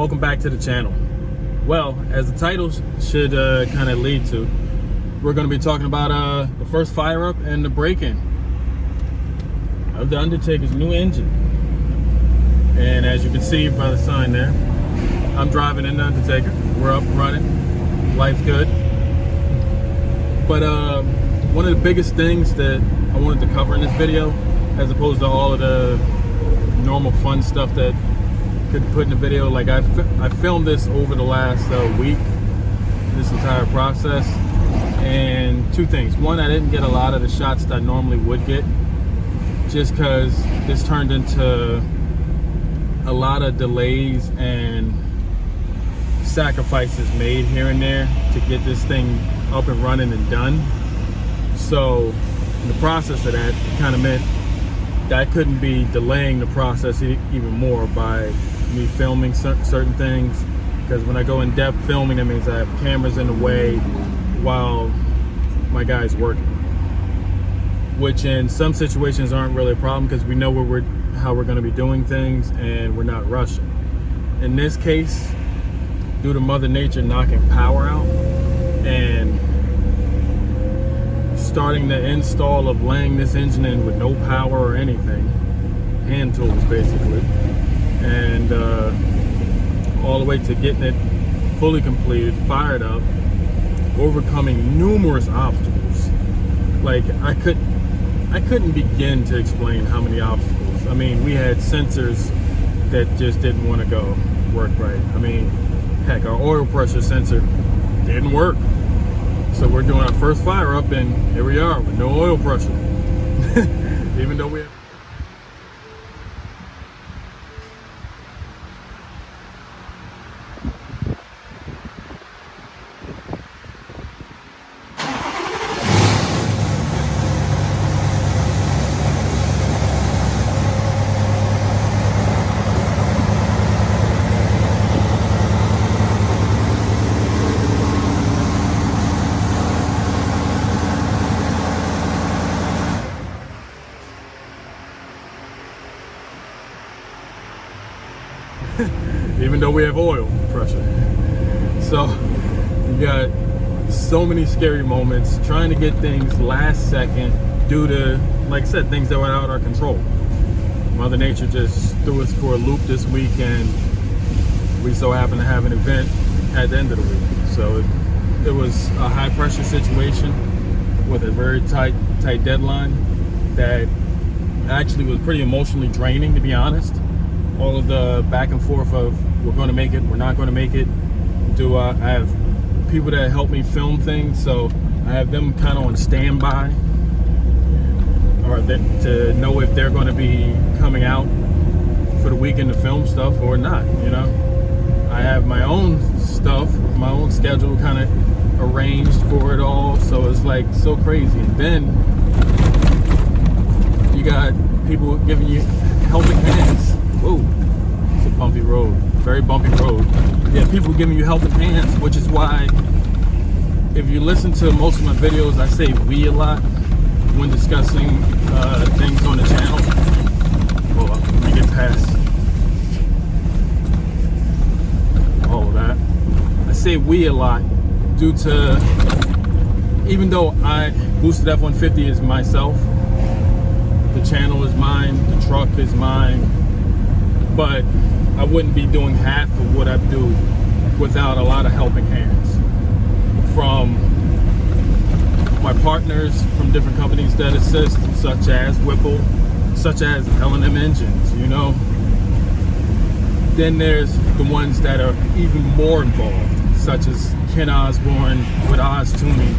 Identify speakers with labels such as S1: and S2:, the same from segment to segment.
S1: Welcome back to the channel. Well, as the title should kind of lead to, we're going to be talking about the first fire up and the break-in of the Undertaker's new engine. And as you can see by the sign there, I'm driving in the Undertaker. We're up and running. Life's good. But one of the biggest things that I wanted to cover in this video, as opposed to all of the normal fun stuff that could put in the video, like I filmed this over the last week, this entire process, and two things. One, I didn't get a lot of the shots that I normally would get, just because this turned into a lot of delays and sacrifices made here and there to get this thing up and running and done. So in the process of that, it kind of meant that I couldn't be delaying the process even more by me filming certain things, because when I go in depth filming, that means I have cameras in the way while my guy's working, which in some situations aren't really a problem because we know how we're going to be doing things and we're not rushing. In this case, due to Mother Nature knocking power out and starting the install of laying this engine in with no power or anything, hand tools basically, and all the way to getting it fully completed, fired up, overcoming numerous obstacles. Like I couldn't begin to explain how many obstacles. I mean, we had sensors that just didn't want to work right. I mean, heck, our oil pressure sensor didn't work. So we're doing our first fire up and here we are with no oil pressure. Even though we have... even though we have oil pressure. So we got so many scary moments trying to get things last second due to, like I said, things that were out of our control. Mother Nature just threw us for a loop this week, and we so happened to have an event at the end of the week. So it was a high pressure situation with a very tight deadline that actually was pretty emotionally draining, to be honest. All of the back and forth of we're going to make it, we're not going to make it. I have people that help me film things, so I have them kind of on standby, or to know if they're going to be coming out for the weekend to film stuff or not. You know, I have my own stuff, my own schedule kind of arranged for it all, so it's like so crazy. And then you got people giving you helping hands. Whoa, it's a bumpy road, very bumpy road. Yeah, people giving you helping hands, which is why if you listen to most of my videos, I say we a lot when discussing things on the channel. Well, let me get past all of that. I say we a lot due to, even though Boosted F-150 is myself, the channel is mine, the truck is mine, but I wouldn't be doing half of what I do without a lot of helping hands from my partners from different companies that assist, such as Whipple, such as L&M Engines, you know. Then there's the ones that are even more involved, such as Ken Osborne with Oz Tuning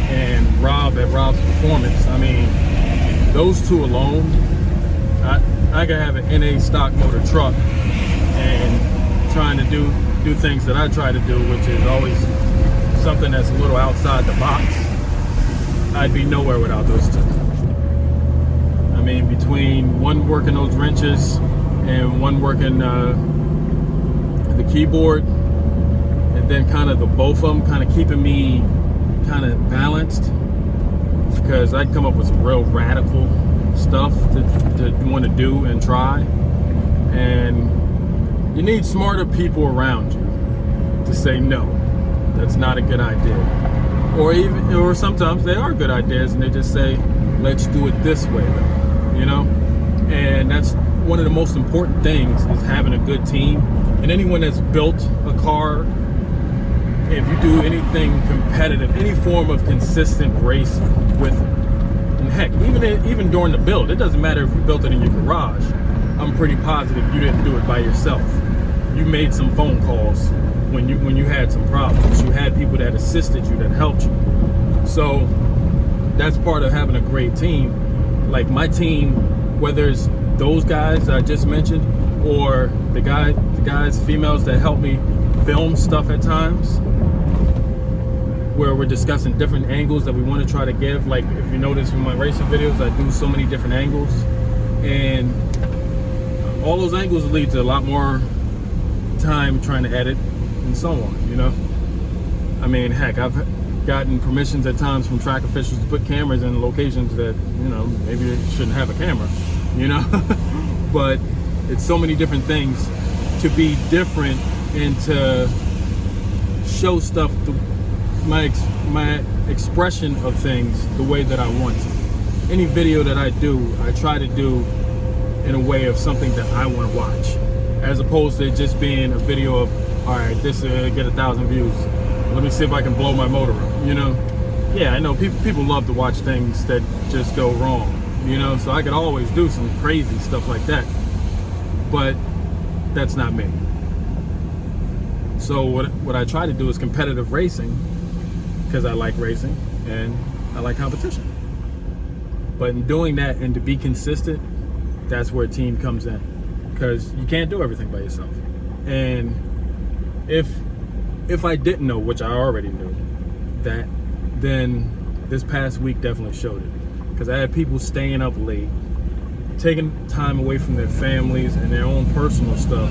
S1: and Rob at Rob's Performance. I mean, those two alone, I could have an NA stock motor truck and trying to do things that I try to do, which is always something that's a little outside the box. I'd be nowhere without those two. I mean, between one working those wrenches and one working the keyboard, and then kind of the both of them kind of keeping me kind of balanced, because I'd come up with some real radical stuff to want to do and try. And You need smarter people around you to say no, that's not a good idea. Or sometimes they are good ideas and they just say, let's do it this way though, you know? And that's one of the most important things, is having a good team. And anyone that's built a car, if you do anything competitive, any form of consistent race with, and heck, even during the build, it doesn't matter if you built it in your garage. I'm pretty positive you didn't do it by yourself. You made some phone calls when you had some problems. You had people that assisted you, that helped you. So that's part of having a great team. Like my team, whether it's those guys I just mentioned, or the guys, females that help me film stuff at times, where we're discussing different angles that we want to try to give. Like if you notice in my racing videos, I do so many different angles, and all those angles lead to a lot more time trying to edit and so on, you know? I mean, heck, I've gotten permissions at times from track officials to put cameras in locations that, you know, maybe they shouldn't have a camera, you know? But it's so many different things to be different and to show stuff, my expression of things the way that I want to. Any video that I do, I try to do in a way of something that I want to watch, as opposed to just being a video of, all right, this get 1,000 views. Let me see if I can blow my motor up, you know? Yeah, I know people love to watch things that just go wrong, you know? So I could always do some crazy stuff like that, but that's not me. So what I try to do is competitive racing, because I like racing and I like competition. But in doing that and to be consistent, that's where a team comes in, because you can't do everything by yourself. And if I didn't know, which I already knew, that, then this past week definitely showed it, because I had people staying up late, taking time away from their families and their own personal stuff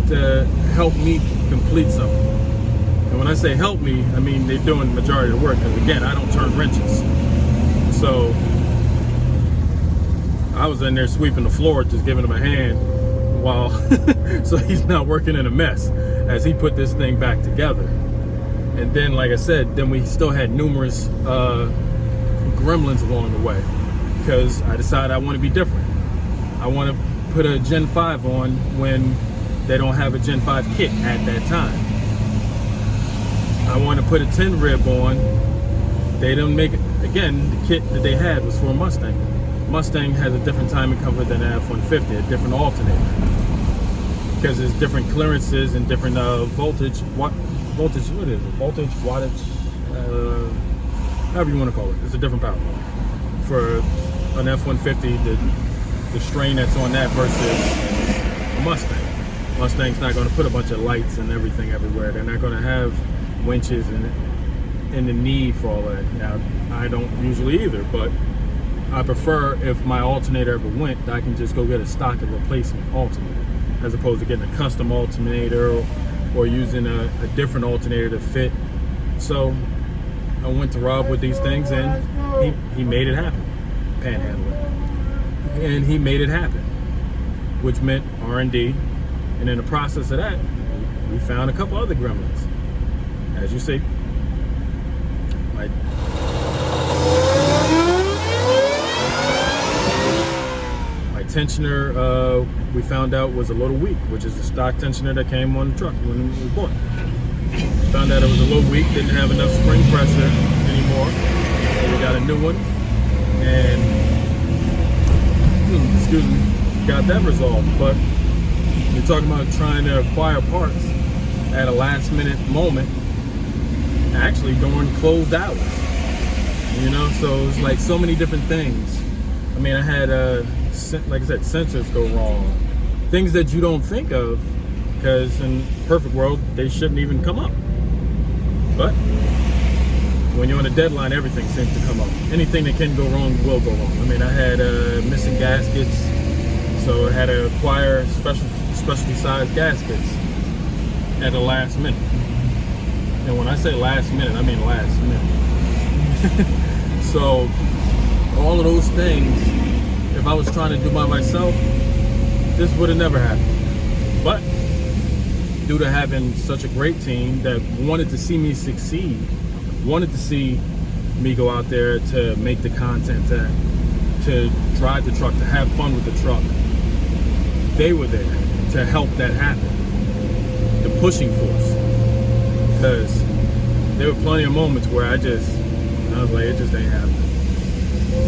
S1: to help me complete something. And when I say help me, I mean they're doing the majority of the work, because again, I don't turn wrenches. So I was in there sweeping the floor, just giving him a hand while so he's not working in a mess as he put this thing back together. And then, like I said, then we still had numerous gremlins along the way, because I decided I want to be different. I want to put a Gen 5 on when they don't have a Gen 5 kit at that time. I want to put a 10 rib on. They don't make it. Again, the kit that they had was for a Mustang. Mustang has a different timing comfort than an F-150, a different alternator, because there's different clearances and different voltage, what is it? Voltage, wattage, however you want to call it. It's a different power for an F-150. The strain that's on that versus a Mustang. Mustang's not going to put a bunch of lights and everything everywhere. They're not going to have winches and the need for all that. Now, I don't usually either, but I prefer, if my alternator ever went, I can just go get a stock and replacement alternator, as opposed to getting a custom alternator or using a different alternator to fit. So I went to Rob with these things, and he made it happen. Panhandler. And he made it happen, which meant R&D. And in the process of that, we found a couple other gremlins. As you see, my tensioner, we found out was a little weak, which is the stock tensioner that came on the truck when we bought it. Found out it was a little weak, didn't have enough spring pressure anymore. So we got a new one, and excuse me, got that resolved. But you're talking about trying to acquire parts at a last minute moment, actually during closed hours, you know? So it's like so many different things. I mean, I had like I said, sensors go wrong, things that you don't think of, because in perfect world they shouldn't even come up. But when you're on a deadline, everything seems to come up. Anything that can go wrong will go wrong. I mean, I had missing gaskets, so I had to acquire specialty sized gaskets at the last minute. And when I say last minute, I mean last minute. So all of those things, if I was trying to do by myself, this would have never happened. But due to having such a great team that wanted to see me succeed, wanted to see me go out there to make the content, to drive the truck, to have fun with the truck. They were there to help that happen, the pushing force. Because there were plenty of moments where I was like, it just ain't happening.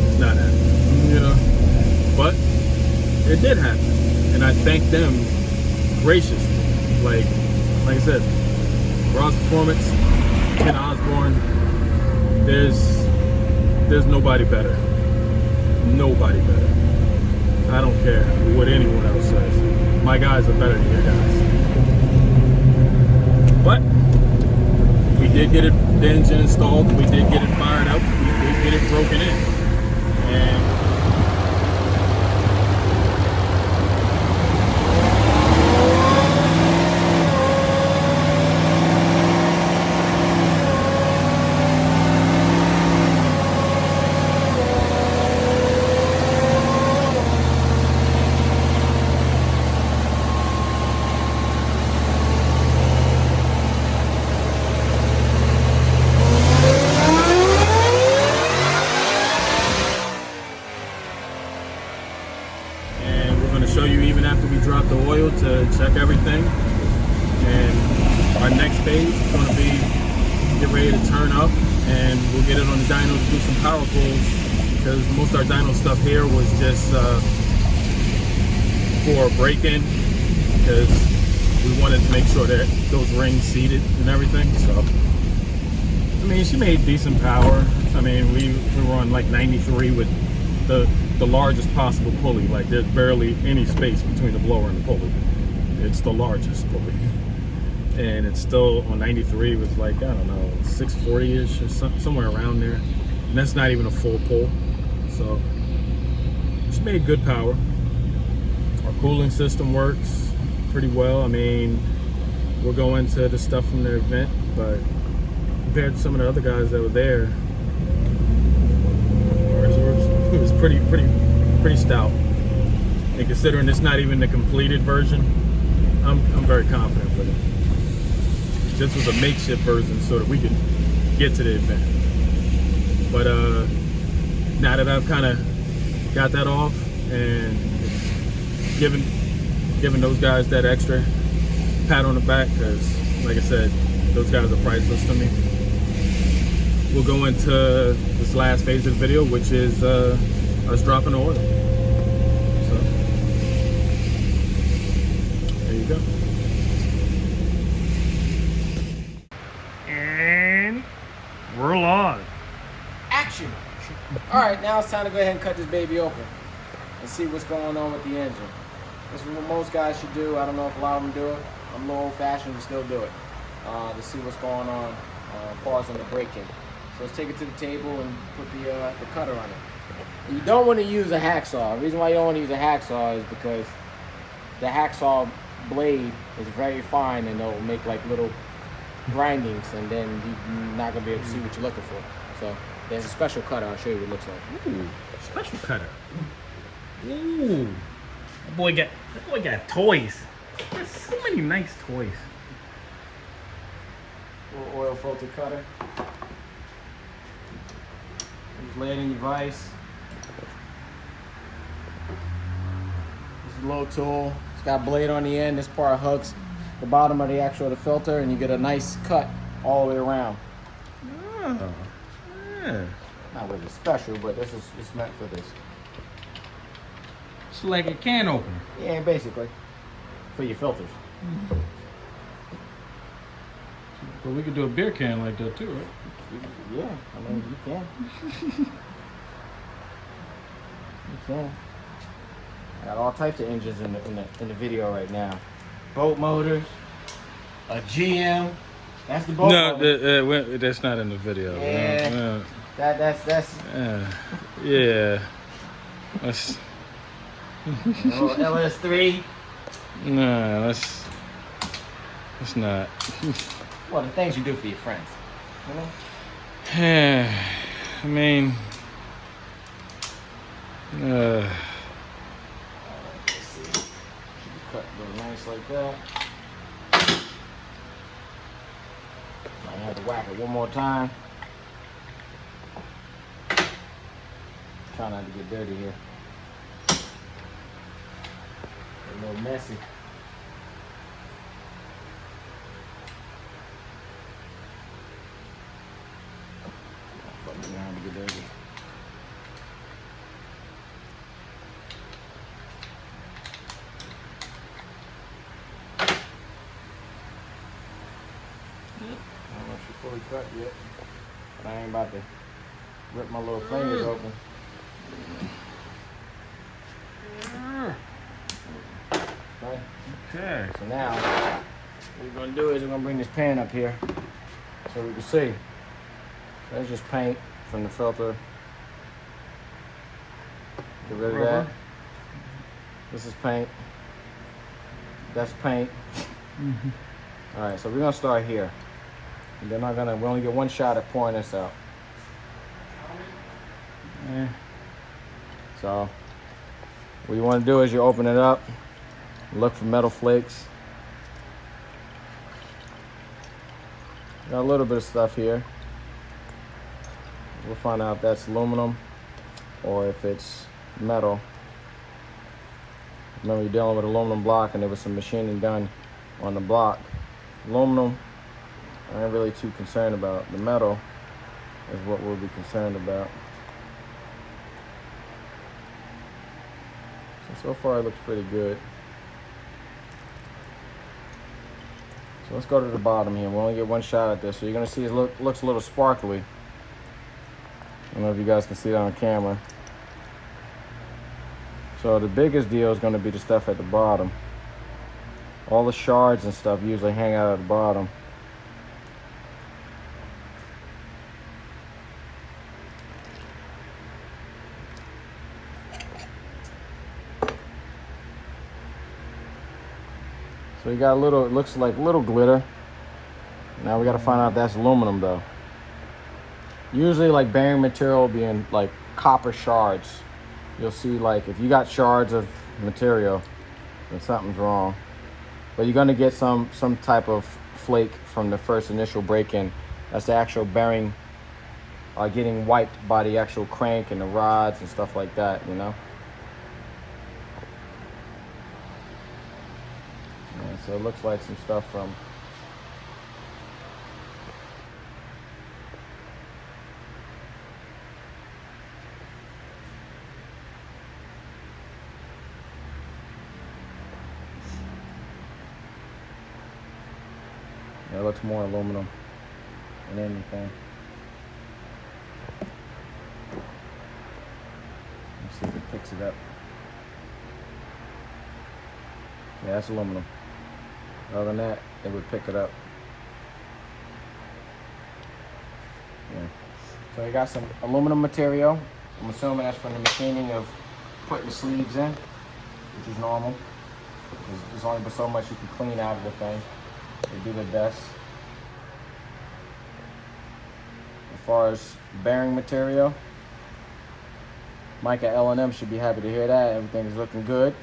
S1: It's not happening, you know? But it did happen. And I thank them graciously. Like I said, Ross Performance, Ken Osborne, there's nobody better. Nobody better. I don't care what anyone else says. My guys are better than your guys. But we did get the engine installed. We did get it fired up. We did get it broken in. And show you even after we drop the oil to check everything. And our next phase is going to be get ready to turn up, and we'll get it on the dyno to do some power pulls, because most of our dyno stuff here was just for break-in, because we wanted to make sure that those rings seated and everything. So I mean, she made decent power. I mean, we were on like 93 with the largest possible pulley. Like, there's barely any space between the blower and the pulley. It's the largest pulley, and it's still on 93 with, like, I don't know, 640-ish or somewhere around there, and that's not even a full pull. So she made good power. Our cooling system works pretty well. I mean, we'll go into the stuff from the event, but compared to some of the other guys that were there, it was pretty stout. And considering it's not even the completed version, I'm very confident with it. This was a makeshift version so that we could get to the event. But now that I've kind of got that off and giving those guys that extra pat on the back, because like I said, those guys are priceless to me. We'll go into this last phase of the video, which is us dropping the oil. So there you go. And we're live.
S2: Action! Alright, now it's time to go ahead and cut this baby open and see what's going on with the engine. This is what most guys should do. I don't know if a lot of them do it. I'm a little old fashioned, but still do it. To see what's going on as far as on the break-in. So let's take it to the table and put the cutter on it. You don't want to use a hacksaw. The reason why you don't want to use a hacksaw is because the hacksaw blade is very fine and it'll make like little grindings, and then you're not going to be able to see what you're looking for. So there's a special cutter. I'll show you what it looks like.
S1: Ooh, special cutter. Ooh, that boy got toys. There's so many nice toys.
S2: Little oil filter cutter. Just lay it in your vise. This is a little tool. It's got a blade on the end. This part hooks the bottom of the filter, and you get a nice cut all the way around.
S1: Oh, yeah.
S2: Not really special, but it's meant for this.
S1: It's like a can opener.
S2: Yeah, basically. For your filters.
S1: But we could do a beer can like that too, right?
S2: Yeah, I mean, you can. You can. I got all types of engines in the video right now. Boat motors, a GM. That's the boat motor.
S1: That's not in the video.
S2: Yeah.
S1: No.
S2: That's.
S1: Yeah. That's.
S2: LS3.
S1: No, that's not.
S2: Well, the things you do for your friends, you know?
S1: I mean,
S2: let's see. Should be cut real nice like that. I have to whack it one more time. Try not to get dirty here. A little messy. Fucking around to get dirty. I don't know if she's fully cut yet, but I ain't about to rip my little fingers open. Right?
S1: Okay.
S2: So now, what we're gonna do is we're gonna bring this pan up here so we can see. So that's just paint from the filter. Get rid of that. This is paint. That's paint. All right, so we're gonna start here. And then we only get one shot at pouring this out. So what you want to do is you open it up, look for metal flakes. Got a little bit of stuff here. We'll find out if that's aluminum or if it's metal. Remember, you're dealing with aluminum block, and there was some machining done on the block. Aluminum, I ain't really too concerned about. The metal is what we'll be concerned about. So far it looks pretty good. So let's go to the bottom here. We'll only get one shot at this. So you're gonna see it looks a little sparkly. I don't know if you guys can see that on camera. So the biggest deal is gonna be the stuff at the bottom. All the shards and stuff usually hang out at the bottom. So you got a little, it looks like little glitter. Now we got to find out if that's aluminum though. Usually like bearing material will be in like copper shards. You'll see like if you got shards of material, then something's wrong. But you're gonna get some type of flake from the first initial break-in. That's the actual bearing getting wiped by the actual crank and the rods and stuff like that, you know? So it looks like some stuff from it looks more aluminum than anything. Let's see if it picks it up. Yeah, that's aluminum. Other than that, it would pick it up. Yeah. So you got some aluminum material. I'm assuming that's from the machining of putting the sleeves in, which is normal. There's only so much you can clean out of the thing. They do their best. As far as bearing material, Mike at L&M should be happy to hear that. Everything is looking good.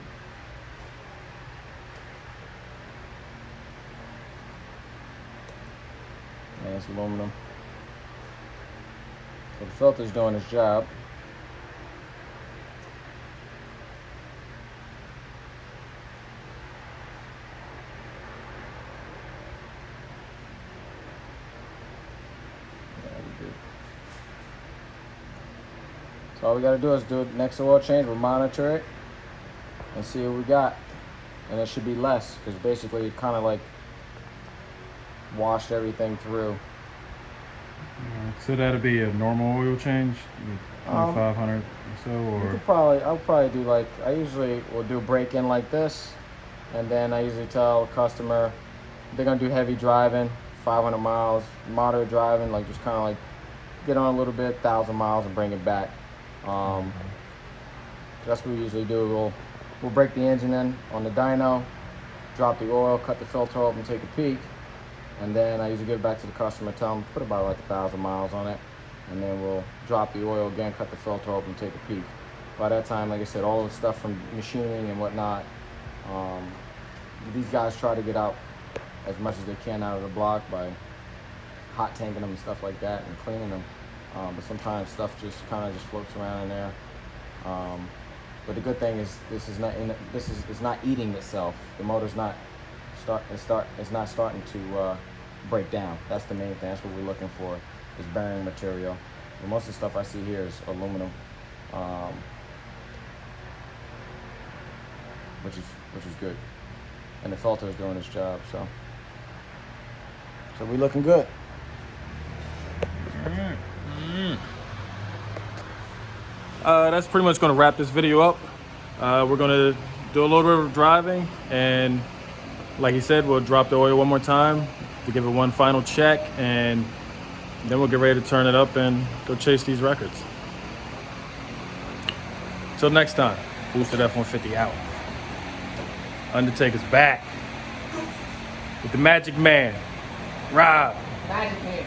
S2: And it's aluminum. So the filter's doing its job. So all we gotta do is do it next oil change. We'll monitor it and see what we got. And it should be less, because basically it kind of like washed everything through.
S1: So that'd be a normal oil change, 500 or so, or
S2: I'll probably do like, I usually will do break-in like this, and then I usually tell a customer they're gonna do heavy driving, 500 miles, moderate driving, like just kind of like get on a little bit, 1,000 miles, and bring it back. That's what we usually do. We'll break the engine in on the dyno, drop the oil, cut the filter open, take a peek, and then I usually give it back to the customer, tell them put about like 1,000 miles on it, and then we'll drop the oil again, cut the filter open, take a peek. By that time, like I said, all the stuff from machining and whatnot, these guys try to get out as much as they can out of the block by hot tanking them and stuff like that and cleaning them. But sometimes stuff just kind of just floats around in there. But the good thing is this is not eating itself. The motor's not starting to break down. That's the main thing. That's what we're looking for, is bearing material. And most of the stuff I see here is aluminum, which is good. And the filter is doing its job, so we're looking good.
S1: That's pretty much going to wrap this video up. We're going to do a little bit of driving, and like he said, we'll drop the oil one more time to give it one final check, and then we'll get ready to turn it up and go chase these records. Till next time, Boosted F-150 out. Undertaker's back with the Magic Man, Rob.
S2: Magic Man.